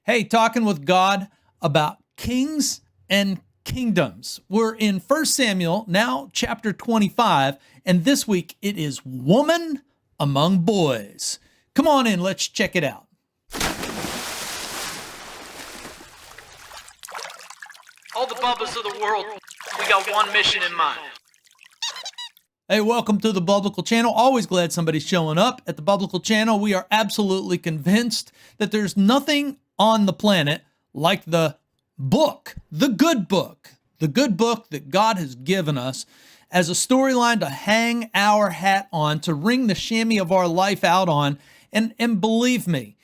Hey, talking with God about kings and kingdoms. We're in 1 Samuel, now chapter 25, and this week it is Woman Among Boys. Come on in, let's check it out. All the Bubbas of the world, we got one mission in mind. Hey, welcome to the Biblical Channel. Always glad somebody's showing up at the Biblical Channel. We are absolutely convinced that there's nothing on the planet like the book, the good book that God has given us as a storyline to hang our hat on, to wring the chamois of our life out on. And believe me,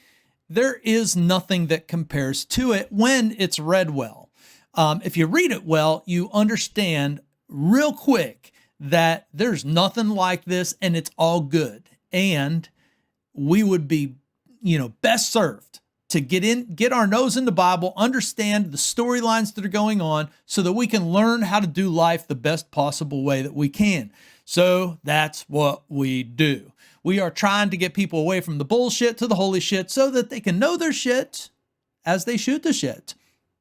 there is nothing that compares to it when it's read well. If you read it well, you understand real quick that there's nothing like this and it's all good. And we would be, best served to get our nose in the Bible, understand the storylines that are going on so that we can learn how to do life the best possible way that we can. So that's what we do. We are trying to get people away from the bullshit to the holy shit so that they can know their shit as they shoot the shit.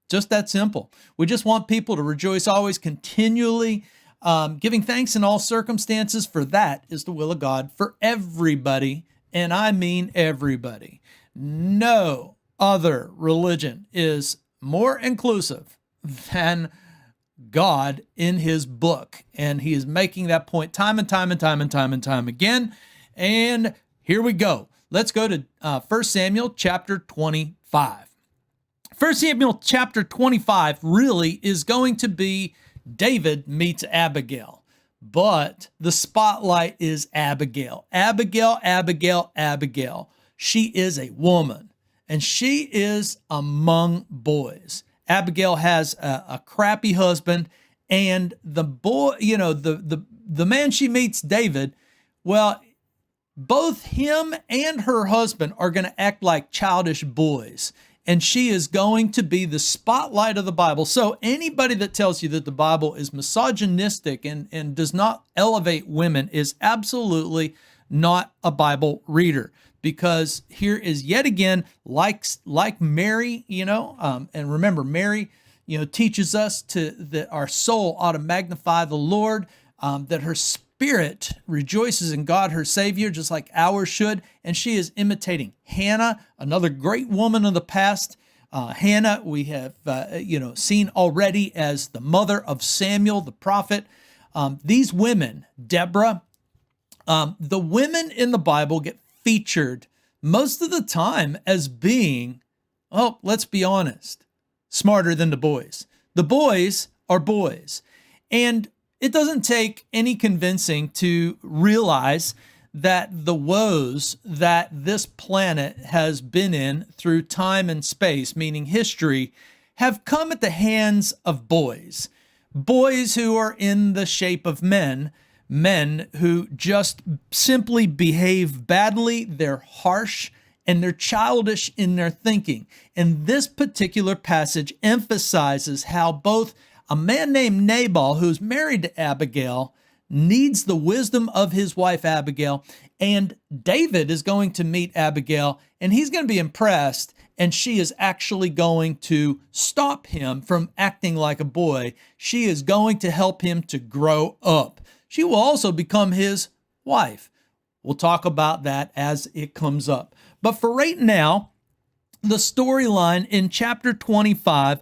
Just that simple. We just want people to rejoice always, continually, giving thanks in all circumstances, for that is the will of God for everybody, and I mean everybody. No other religion is more inclusive than God in his book, and he is making that point time and time again. And here we go. Let's go to 1 Samuel chapter 25. 1 Samuel chapter 25 really is going to be David meets Abigail, but the spotlight is Abigail. Abigail. She is a woman, and she is among boys. Abigail has a crappy husband, and the boy, the man she meets, David, well, both him and her husband are going to act like childish boys. And she is going to be the spotlight of the Bible. So anybody that tells you that the Bible is misogynistic and does not elevate women is absolutely not a Bible reader. Because here is yet again, like Mary, and remember, Mary, teaches us that our soul ought to magnify the Lord, that her spirit rejoices in God, her Savior, just like ours should. And she is imitating Hannah, another great woman of the past. Hannah, we have, seen already as the mother of Samuel, the prophet. These women, Deborah, the women in the Bible get featured most of the time as being, let's be honest, smarter than the boys. The boys are boys. And it doesn't take any convincing to realize that the woes that this planet has been in through time and space, meaning history, have come at the hands of boys. Boys who are in the shape of men who just simply behave badly, they're harsh, and they're childish in their thinking. And this particular passage emphasizes how both a man named Nabal, who's married to Abigail, needs the wisdom of his wife Abigail, and David is going to meet Abigail, and he's going to be impressed, and she is actually going to stop him from acting like a boy. She is going to help him to grow up. She will also become his wife. We'll talk about that as it comes up. But for right now, the storyline in chapter 25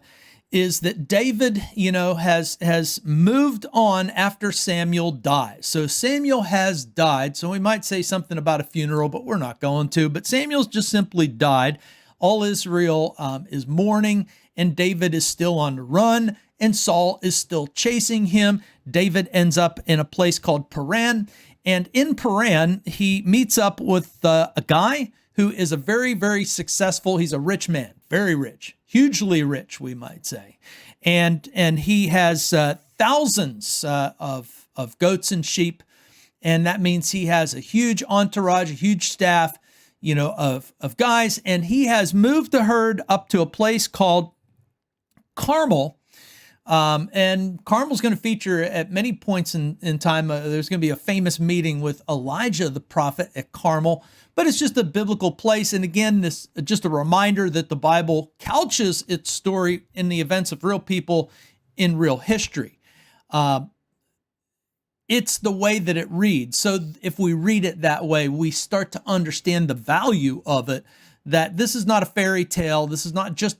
is that David, has moved on after Samuel dies. So Samuel has died. So we might say something about a funeral, but we're not going to. But Samuel's just simply died. All Israel is mourning, and David is still on the run, and Saul is still chasing him. David ends up in a place called Paran. And in Paran, he meets up with a guy who is a very, very successful, he's a rich man, very rich, hugely rich, we might say. And he has thousands of goats and sheep. And that means he has a huge entourage, a huge staff, of guys. And he has moved the herd up to a place called Carmel, And Carmel's going to feature at many points in time. There's going to be a famous meeting with Elijah the prophet at Carmel, but it's just a biblical place. And again, this just a reminder that the Bible couches its story in the events of real people in real history. It's the way that it reads. So if we read it that way, we start to understand the value of it, that this is not a fairy tale. This is not just,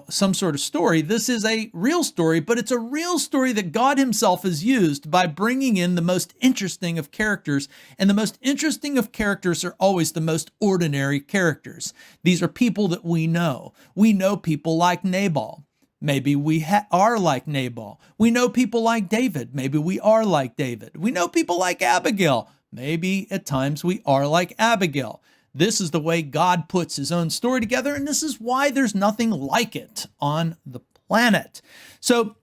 some sort of story. This is a real story, but it's a real story that God himself has used by bringing in the most interesting of characters. And the most interesting of characters are always the most ordinary characters. These are people that we know. We know people like Nabal. Maybe we are like Nabal. We know people like David. Maybe we are like David. We know people like Abigail. Maybe at times we are like Abigail. This is the way God puts his own story together, and this is why there's nothing like it on the planet. So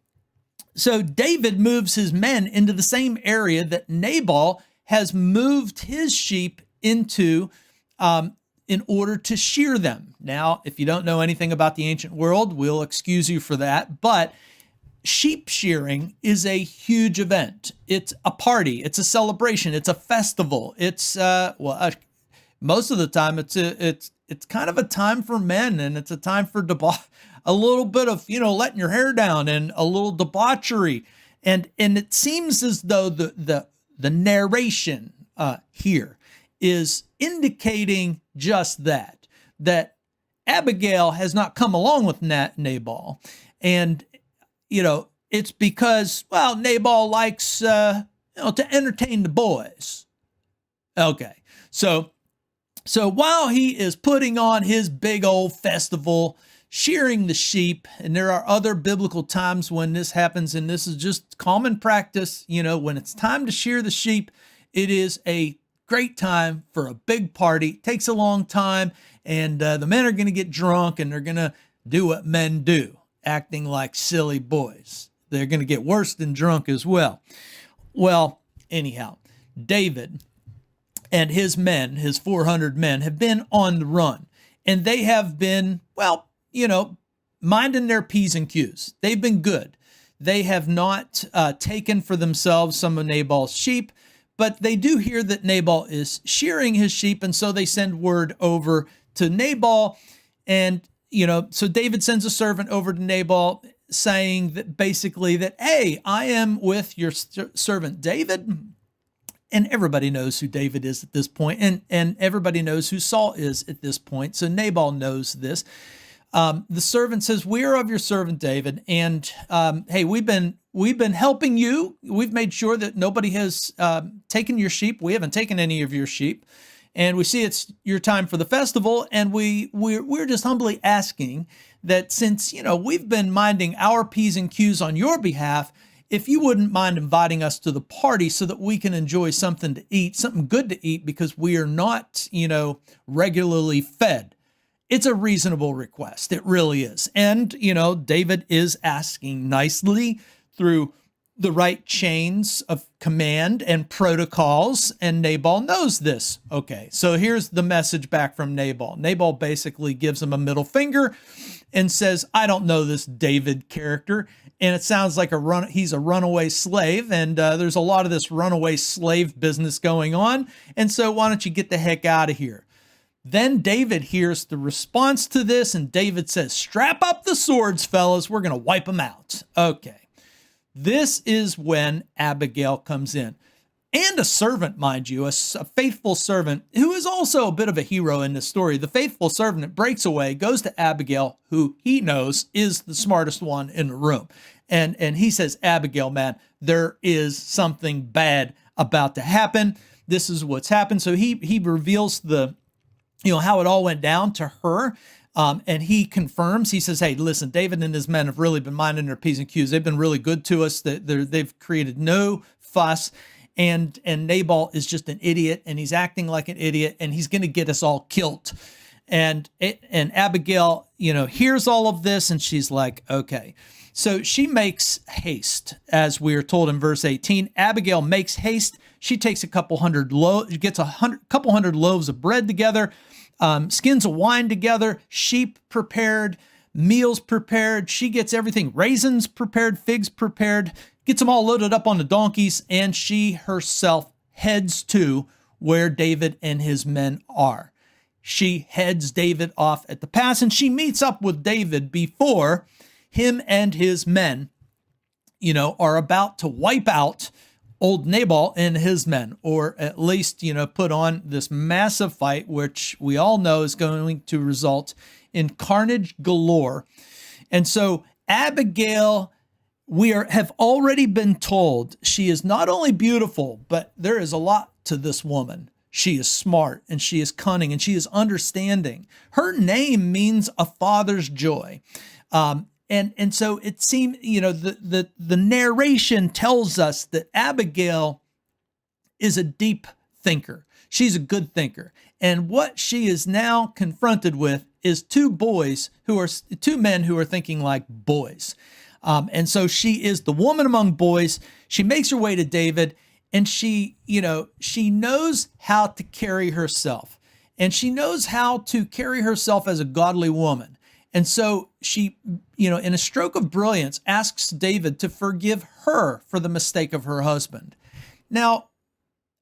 David moves his men into the same area that Nabal has moved his sheep into, in order to shear them. Now, if you don't know anything about the ancient world, we'll excuse you for that, but sheep shearing is a huge event. It's a party, it's a celebration, it's a festival. It's most of the time it's kind of a time for men, and it's a time for a little bit of, letting your hair down and a little debauchery. And it seems as though the narration here is indicating just that Abigail has not come along with Nabal. And, it's because, Nabal likes, to entertain the boys. Okay. So while he is putting on his big old festival, shearing the sheep, and there are other biblical times when this happens, and this is just common practice, when it's time to shear the sheep, it is a great time for a big party. It takes a long time, and the men are going to get drunk, and they're going to do what men do, acting like silly boys. They're going to get worse than drunk as well. Well, anyhow, David and his men, his 400 men, have been on the run, and they have been, minding their P's and Q's. They've been good. They have not taken for themselves some of Nabal's sheep, but they do hear that Nabal is shearing his sheep, and so they send word over to Nabal. And, so David sends a servant over to Nabal saying that basically that, hey, I am with your servant David. And everybody knows who David is at this point, and everybody knows who Saul is at this point. So Nabal knows this. The servant says, "We are of your servant David, and hey, we've been helping you. We've made sure that nobody has taken your sheep. We haven't taken any of your sheep, and we see it's your time for the festival. And we're just humbly asking that since we've been minding our P's and Q's on your behalf, if you wouldn't mind inviting us to the party so that we can enjoy something to eat, something good to eat, because we are not, regularly fed." It's a reasonable request. It really is. And, David is asking nicely through the right chains of command and protocols, and Nabal knows this. Okay, so here's the message back from Nabal. Nabal basically gives him a middle finger and says, "I don't know this David character, and it sounds like he's a runaway slave, and there's a lot of this runaway slave business going on, and so why don't you get the heck out of here?" Then David hears the response to this, and David says, "Strap up the swords, fellas. We're going to wipe them out." Okay. This is when Abigail comes in. And a servant, mind you, a faithful servant who is also a bit of a hero in this story. The faithful servant breaks away, goes to Abigail, who he knows is the smartest one in the room. And he says, "Abigail, man, there is something bad about to happen. This is what's happened." So he reveals how it all went down to her. And he confirms, he says, "Hey, listen, David and his men have really been minding their P's and Q's. They've been really good to us. They've created no fuss. And Nabal is just an idiot, and he's acting like an idiot, and he's going to get us all killed." And Abigail, hears all of this, and she's like, okay. So she makes haste, as we are told in verse 18. Abigail makes haste. She takes couple hundred loaves of bread together, skins of wine together, sheep prepared, meals prepared. She gets everything, raisins prepared, figs prepared, gets them all loaded up on the donkeys, and she herself heads to where David and his men are. She heads David off at the pass, and she meets up with David before him and his men, are about to wipe out old Nabal and his men, or at least, put on this massive fight, which we all know is going to result in carnage galore. And so Abigail, have already been told she is not only beautiful, but there is a lot to this woman. She is smart, and she is cunning, and she is understanding. Her name means a father's joy. And so it seemed, the narration tells us that Abigail is a deep thinker. She's a good thinker. And what she is now confronted with is two men who are thinking like boys. And so she is the woman among boys. She makes her way to David, and she knows how to carry herself, and she knows how to carry herself as a godly woman. And so she, in a stroke of brilliance, asks David to forgive her for the mistake of her husband. Now,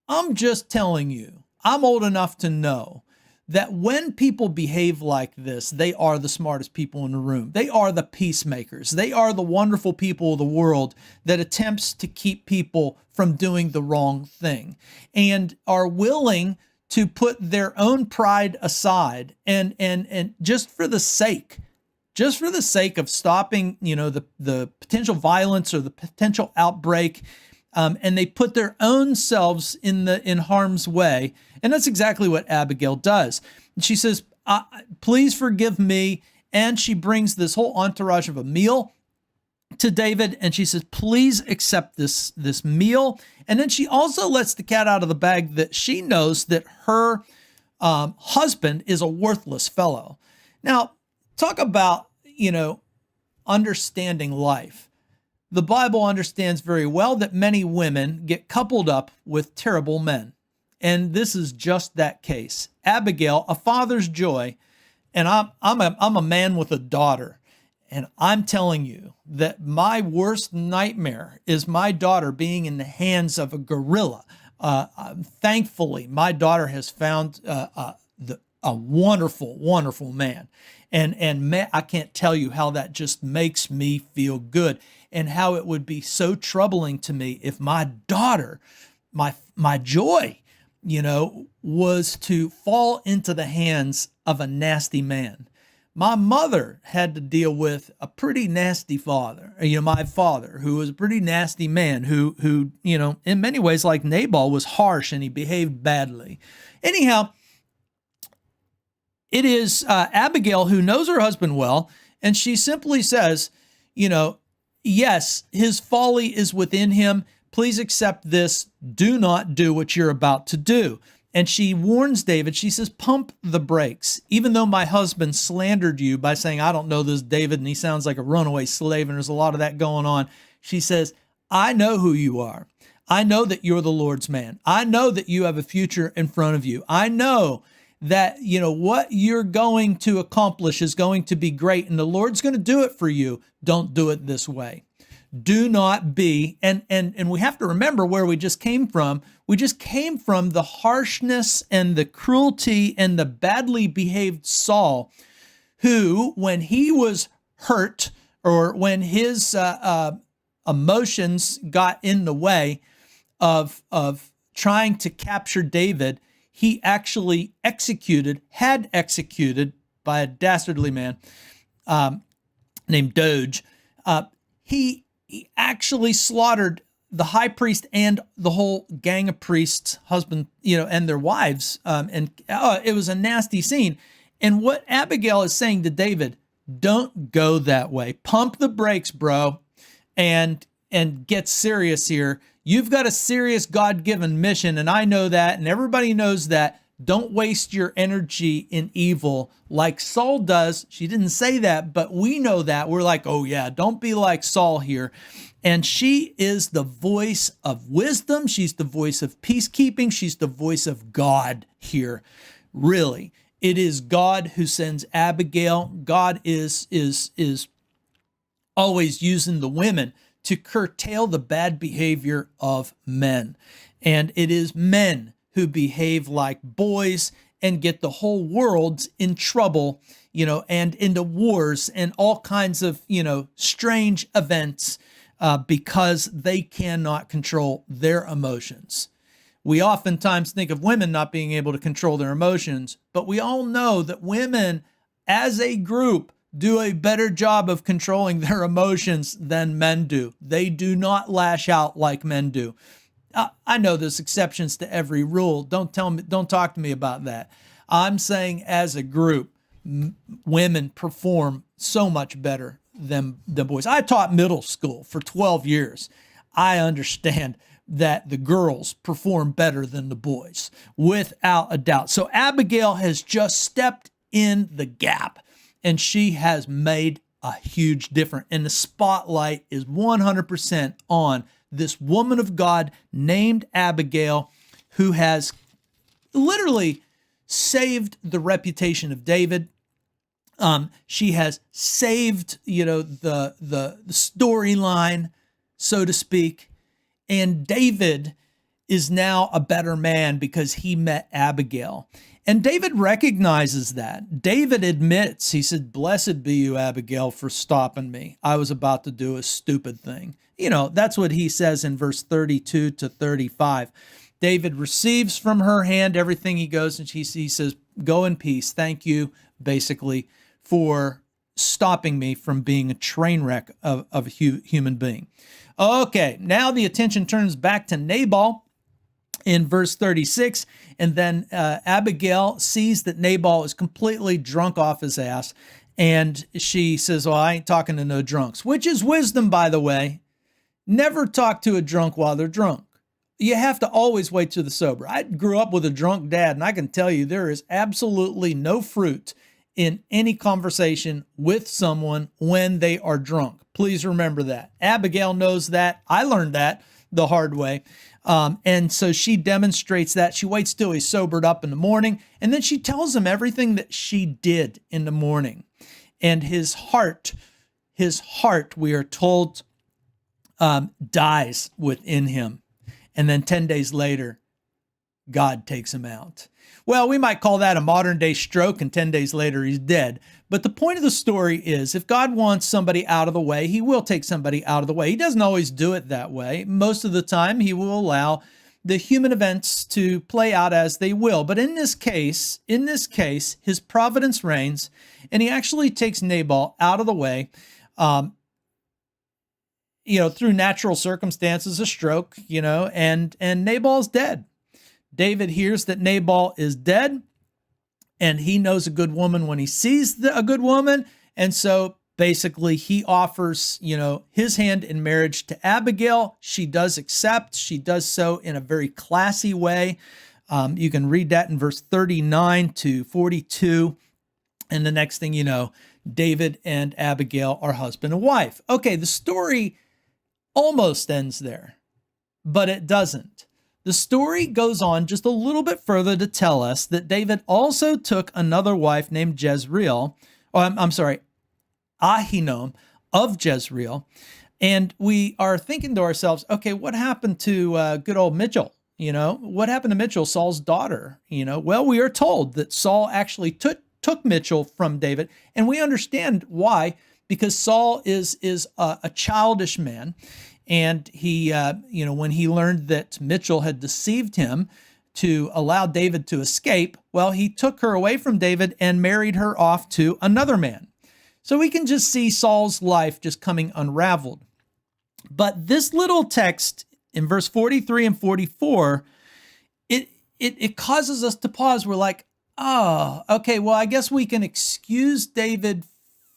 I'm just telling you, I'm old enough to know that when people behave like this, they are the smartest people in the room. They are the peacemakers. They are the wonderful people of the world that attempts to keep people from doing the wrong thing and are willing to put their own pride aside and just for the sake of stopping, the potential violence or the potential outbreak, and they put their own selves in harm's way. And that's exactly what Abigail does. And she says, please forgive me. And she brings this whole entourage of a meal to David, and she says, please accept this meal. And then she also lets the cat out of the bag that she knows that her husband is a worthless fellow. Now, talk about, understanding life. The Bible understands very well that many women get coupled up with terrible men. And this is just that case. Abigail, a father's joy, and I'm a man with a daughter. And I'm telling you that my worst nightmare is my daughter being in the hands of a gorilla. Thankfully, my daughter has found a wonderful, wonderful man. And I can't tell you how that just makes me feel good, and how it would be so troubling to me if my daughter, my joy, was to fall into the hands of a nasty man. My mother had to deal with a pretty nasty father, my father, who was a pretty nasty man who, in many ways, like Nabal, was harsh and he behaved badly. Anyhow, it is Abigail who knows her husband well, and she simply says, yes, his folly is within him. Please accept this. Do not do what you're about to do. And she warns David, she says, pump the brakes. Even though my husband slandered you by saying, I don't know this David, and he sounds like a runaway slave, and there's a lot of that going on. She says, I know who you are. I know that you're the Lord's man. I know that you have a future in front of you. I know that, what you're going to accomplish is going to be great, and the Lord's going to do it for you. Don't do it this way. Do not be, and we have to remember where we just came from. We just came from the harshness and the cruelty and the badly behaved Saul, who, when he was hurt or when his emotions got in the way of trying to capture David, he actually had executed by a dastardly man named Doge. He actually slaughtered the high priest and the whole gang of priests, husband, and their wives. And it was a nasty scene. And what Abigail is saying to David, don't go that way. Pump the brakes, bro, and get serious here. You've got a serious God-given mission, and I know that, and everybody knows that. Don't waste your energy in evil like Saul does. She didn't say that, but we know that. We're like, oh yeah, don't be like Saul here. And she is the voice of wisdom. She's the voice of peacekeeping. She's the voice of God here, really. It is God who sends Abigail. God is always using the women to curtail the bad behavior of men. And it is men who behave like boys and get the whole world in trouble, and into wars and all kinds of, strange events because they cannot control their emotions. We oftentimes think of women not being able to control their emotions, but we all know that women as a group do a better job of controlling their emotions than men do. They do not lash out like men do. I know there's exceptions to every rule. Don't talk to me about that. I'm saying as a group, women perform so much better than boys. I taught middle school for 12 years. I understand that the girls perform better than the boys, without a doubt. So Abigail has just stepped in the gap, and she has made a huge difference. And the spotlight is 100% on this woman of God named Abigail, who has literally saved the reputation of David. She has saved, the storyline, so to speak. And David is now a better man because he met Abigail. And David recognizes that. David admits, he said, "Blessed be you, Abigail, for stopping me. I was about to do a stupid thing." That's what he says in verse 32 to 35. David receives from her hand everything. He goes and he says, "Go in peace. Thank you," basically, for stopping me from being a train wreck of a human being. Okay, now the attention turns back to Nabal in verse 36, and then Abigail sees that Nabal is completely drunk off his ass, and she says, "Well, I ain't talking to no drunks," which is wisdom, by the way. Never talk to a drunk while they're drunk. You have to always wait till they're sober. I grew up with a drunk dad, and I can tell you there is absolutely no fruit in any conversation with someone when they are drunk. Please remember that. Abigail knows that. I learned that the hard way. And so she demonstrates that. She waits till he's sobered up in the morning, and then she tells him everything that she did in the morning. And his heart, we are told, dies within him. And then 10 days later, God takes him out. Well, we might call that a modern day stroke, and 10 days later he's dead. But the point of the story is, if God wants somebody out of the way, he will take somebody out of the way. He doesn't always do it that way. Most of the time, he will allow the human events to play out as they will. But in this case, his providence reigns, and he actually takes Nabal out of the way, through natural circumstances, a stroke, and Nabal's dead. David hears that Nabal is dead, and he knows a good woman when he sees a good woman. And so basically he offers, his hand in marriage to Abigail. She does accept. She does so in a very classy way. You can read that in verse 39 to 42. And the next thing you know, David and Abigail are husband and wife. Okay, the story almost ends there, but it doesn't. The story goes on just a little bit further to tell us that David also took another wife named Ahinoam of Jezreel. And we are thinking to ourselves, okay, what happened to good old Mitchell? What happened to Mitchell, Saul's daughter? Well, we are told that Saul actually took Mitchell from David. And we understand why, because Saul is a childish man. And he, when he learned that Mitchell had deceived him to allow David to escape, well, he took her away from David and married her off to another man. So we can just see Saul's life just coming unraveled. But this little text in verse 43 and 44, it causes us to pause. We're like, oh, okay, well, I guess we can excuse David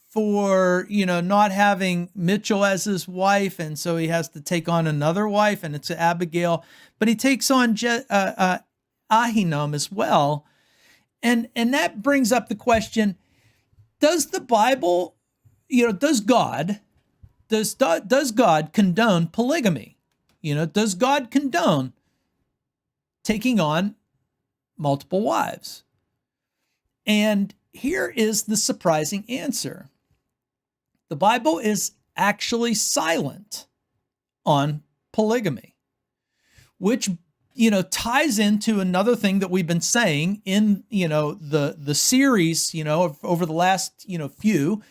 for, not having Mitchell as his wife, and so he has to take on another wife, and it's Abigail, but he takes on Ahinoam as well. And that brings up the question, does the Bible, does God condone polygamy? Does God condone taking on multiple wives? And here is the surprising answer. The Bible is actually silent on polygamy, which ties into another thing that we've been saying in the series over the last few.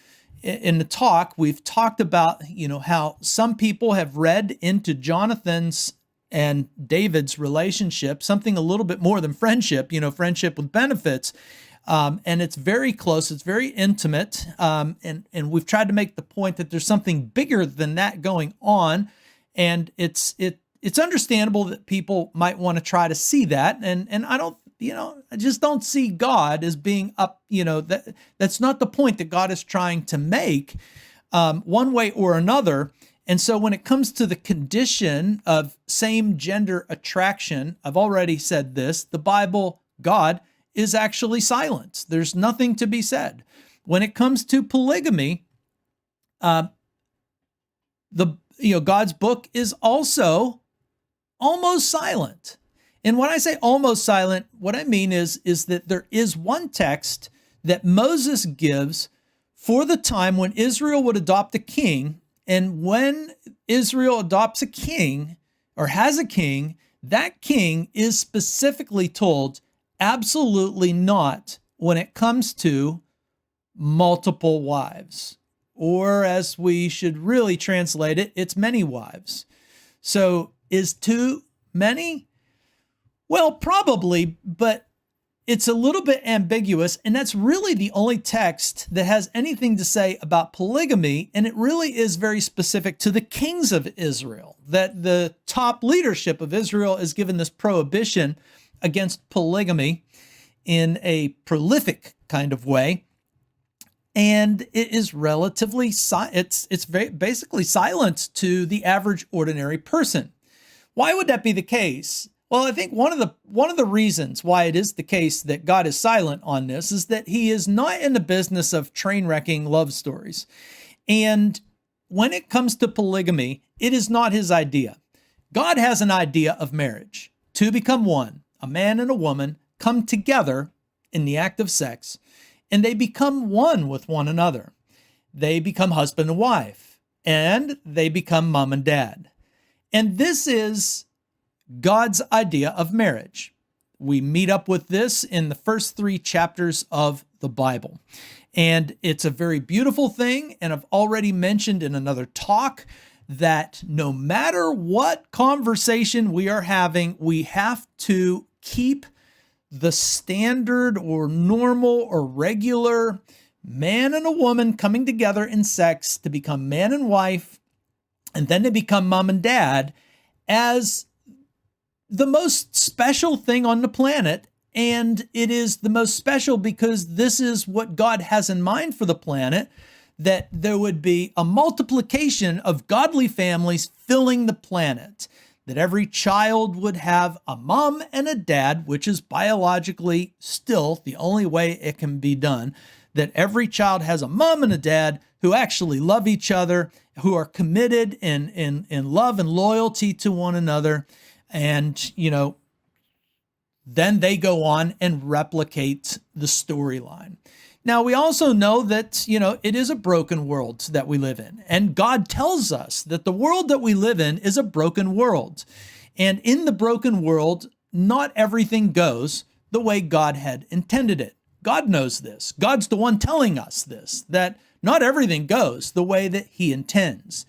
In the talk, we've talked about how some people have read into Jonathan's and David's relationship something a little bit more than friendship, friendship with benefits. And it's very close, it's very intimate. And we've tried to make the point that there's something bigger than that going on. And it's understandable that people might want to try to see that. And I don't, I just don't see God as being up, that's not the point that God is trying to make one way or another. And so when it comes to the condition of same gender attraction, I've already said this, the Bible, God is actually silent. There's nothing to be said. When it comes to polygamy, God's book is also almost silent. And when I say almost silent, what I mean is that there is one text that Moses gives for the time when Israel would adopt a king. And when Israel adopts a king or has a king, that king is specifically told absolutely not when it comes to multiple wives. Or as we should really translate it, it's many wives. So is too many? Well, probably, but it's a little bit ambiguous, and that's really the only text that has anything to say about polygamy, and it really is very specific to the kings of Israel, that the top leadership of Israel is given this prohibition against polygamy in a prolific kind of way. And it is relatively, it's very basically silent to the average ordinary person. Why would that be the case? Well, I think one of the reasons why it is the case that God is silent on this is that he is not in the business of train wrecking love stories. And when it comes to polygamy, it is not his idea. God has an idea of marriage. Two become one. A man and a woman come together in the act of sex, and they become one with one another. They become husband and wife, and they become mom and dad. And this is God's idea of marriage. We meet up with this in the first 3 chapters of the Bible. And it's a very beautiful thing. And I've already mentioned in another talk that no matter what conversation we are having, we have to keep the standard or normal or regular man and a woman coming together in sex to become man and wife, and then to become mom and dad as the most special thing on the planet. And it is the most special because this is what God has in mind for the planet, that there would be a multiplication of godly families filling the planet, that every child would have a mom and a dad, which is biologically still the only way it can be done, that every child has a mom and a dad who actually love each other, who are committed in love and loyalty to one another. And, then they go on and replicate the storyline. Now, we also know that, it is a broken world that we live in. And God tells us that the world that we live in is a broken world. And in the broken world, not everything goes the way God had intended it. God knows this. God's the one telling us this, that not everything goes the way that he intends.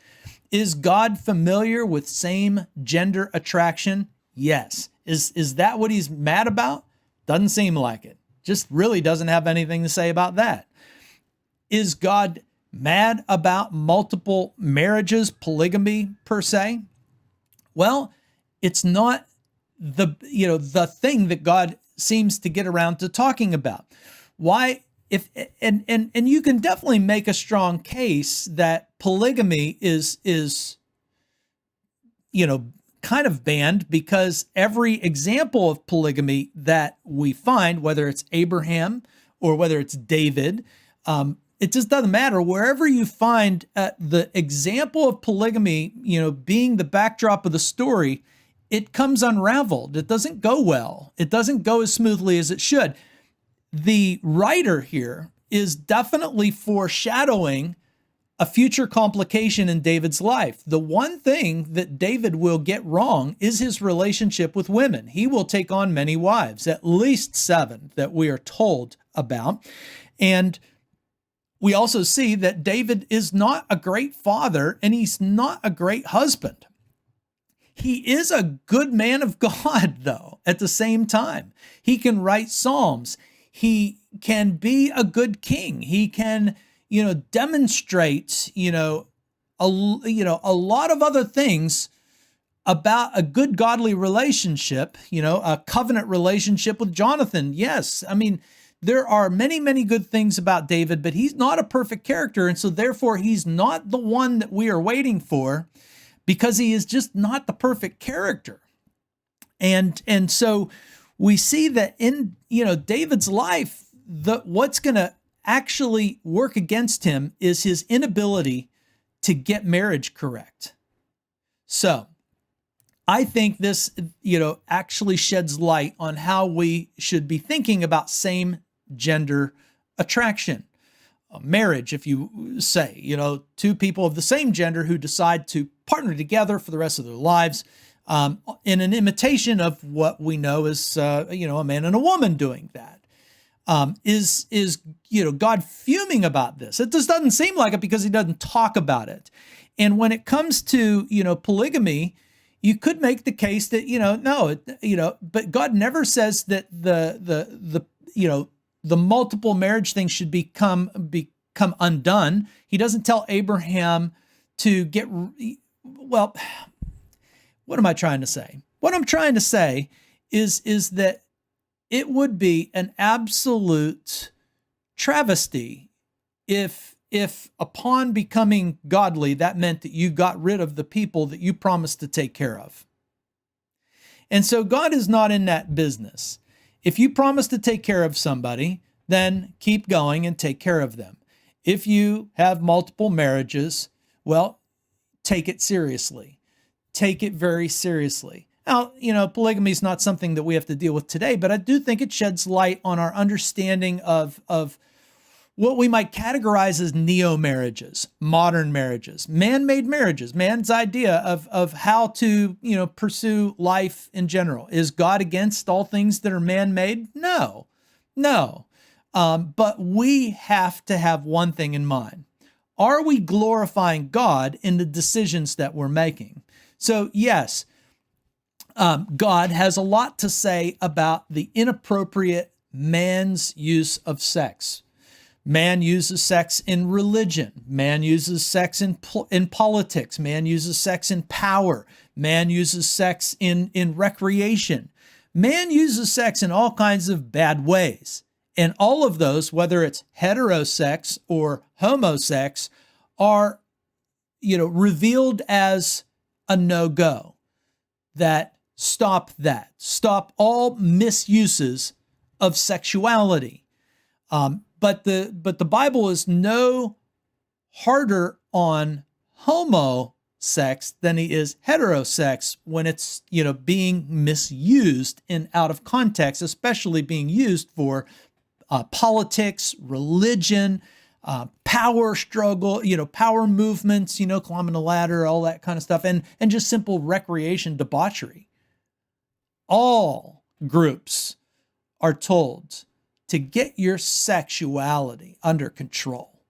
Is God familiar with same gender attraction? Yes. Is that what he's mad about? Doesn't seem like it. Just really doesn't have anything to say about that. Is God mad about multiple marriages, polygamy per se? Well, it's not the thing that God seems to get around to talking about. Why? And you can definitely make a strong case that polygamy is kind of banned, because every example of polygamy that we find, whether it's Abraham or whether it's David, it just doesn't matter. Wherever you find the example of polygamy, being the backdrop of the story, it comes unraveled. It doesn't go well. It doesn't go as smoothly as it should. the writer here is definitely foreshadowing a future complication in David's life. The one thing that David will get wrong is his relationship with women. He will take on many wives, at least 7 that we are told about. And we also see that David is not a great father and he's not a great husband. He is a good man of God, though, at the same time. He can write psalms. He can be a good king. He can, demonstrate, a lot of other things about a good godly relationship, a covenant relationship with Jonathan. Yes, I mean, there are many, many good things about David, but he's not a perfect character. And so therefore, he's not the one that we are waiting for because he is just not the perfect character. And so we see that in, David's life, what's going to actually work against him is his inability to get marriage correct. So I think this, actually sheds light on how we should be thinking about same gender attraction. Marriage, if you say, 2 people of the same gender who decide to partner together for the rest of their lives in an imitation of what we know as, a man and a woman doing that. Is God fuming about this? It just doesn't seem like it because he doesn't talk about it. And when it comes to, polygamy, you could make the case that, no, but God never says that the multiple marriage thing should become undone. He doesn't tell Abraham to get, well, what am I trying to say? What I'm trying to say is that it would be an absolute travesty if upon becoming godly, that meant that you got rid of the people that you promised to take care of. And so God is not in that business. If you promise to take care of somebody, then keep going and take care of them. If you have multiple marriages, well, take it seriously. Take it very seriously. Now, polygamy is not something that we have to deal with today, but I do think it sheds light on our understanding of what we might categorize as neo-marriages, modern marriages, man-made marriages, man's idea of how to, pursue life in general. Is God against all things that are man-made? No. But we have to have one thing in mind. Are we glorifying God in the decisions that we're making? So yes, God has a lot to say about the inappropriate man's use of sex. Man uses sex in religion. Man uses sex in politics. Man uses sex in power. Man uses sex in recreation. Man uses sex in all kinds of bad ways. And all of those, whether it's heterosex or homosex, are, revealed as a no-go. Stop all misuses of sexuality. But the Bible is no harder on homosex than he is heterosex when it's, being misused and out of context, especially being used for politics, religion, power struggle, power movements, climbing the ladder, all that kind of stuff, and just simple recreation debauchery. All groups are told to get your sexuality under control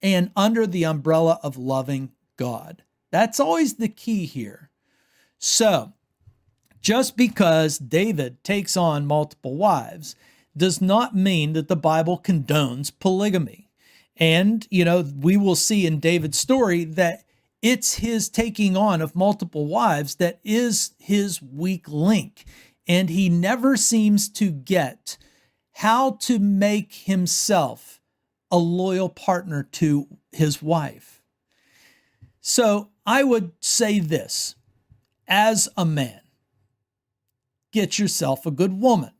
and under the umbrella of loving God. That's always the key here. So, just because David takes on multiple wives does not mean that the Bible condones polygamy. And, we will see in David's story that it's his taking on of multiple wives that is his weak link. And he never seems to get how to make himself a loyal partner to his wife. So I would say this, as a man, get yourself a good woman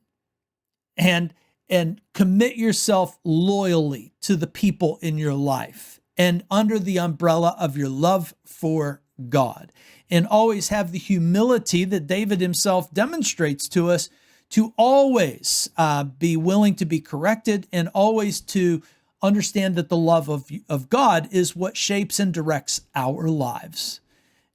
and commit yourself loyally to the people in your life and under the umbrella of your love for God. And always have the humility that David himself demonstrates to us to always be willing to be corrected and always to understand that the love of God is what shapes and directs our lives.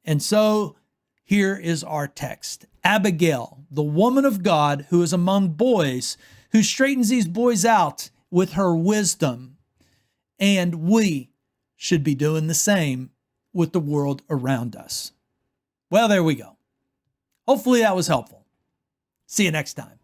And so here is our text. Abigail, the woman of God who is among boys, who straightens these boys out with her wisdom. And we should be doing the same with the world around us. Well, there we go. Hopefully that was helpful. See you next time.